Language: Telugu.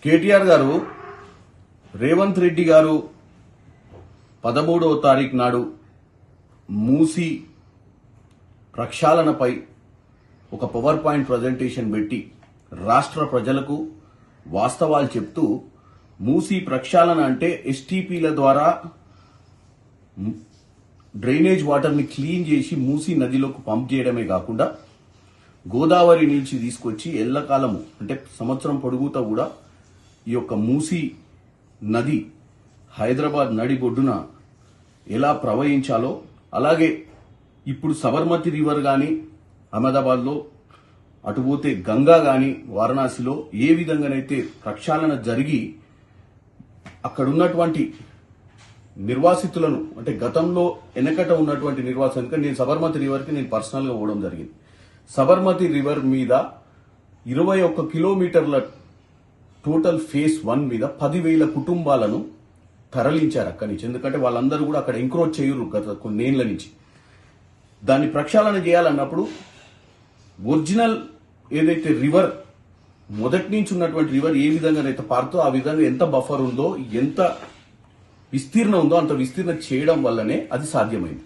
కేటీఆర్ గారు రేవంత్ రెడ్డి గారు 13వ తారీఖు నాడు మూసి ప్రక్షాళనపై ఒక పవర్ పాయింట్ ప్రజెంటేషన్ పెట్టి రాష్ట్ర ప్రజలకు వాస్తవాలు చెప్తూ మూసి ప్రక్షాళన అంటే ఎస్టీపీల ద్వారా డ్రైనేజ్ వాటర్ని క్లీన్ చేసి మూసి నదిలోకి పంప్ చేయడమే కాకుండా గోదావరి నుంచి తీసుకొచ్చి ఎల్లకాలము అంటే సంవత్సరం పొడుగుతా కూడా ఈ యొక్క మూసి నది హైదరాబాద్ నడిబొడ్డున ఎలా ప్రవహించాలో, అలాగే ఇప్పుడు సబర్మతి రివర్ కానీ అహ్మదాబాద్లో అటుపోతే గంగా కానీ వారణాసిలో ఏ విధంగానైతే ప్రక్షాళన జరిగి అక్కడ ఉన్నటువంటి నిర్వాసితులను అంటే గతంలో వెనకట ఉన్నటువంటి నిర్వాసితులకు నేను సబర్మతి రివర్కి నేను పర్సనల్గా పోవడం జరిగింది. సబర్మతి రివర్ మీద 21 కిలోమీటర్ల టోటల్ ఫేజ్ 1 మీద 10,000 కుటుంబాలను తరలించారు అక్కడి నుంచి. ఎందుకంటే వాళ్ళందరూ కూడా అక్కడ ఎంక్రోచ్ చేయరు గత కొన్నేళ్ల నుంచి. దాన్ని ప్రక్షాళన చేయాలన్నప్పుడు ఒరిజినల్ ఏదైతే రివర్ మొదటి నుంచి ఉన్నటువంటి రివర్ ఏ విధంగానైతే పారుతో ఆ విధంగా ఎంత బఫర్ ఉందో, ఎంత విస్తీర్ణం ఉందో అంత విస్తీర్ణం చేయడం వల్లనే అది సాధ్యమైంది.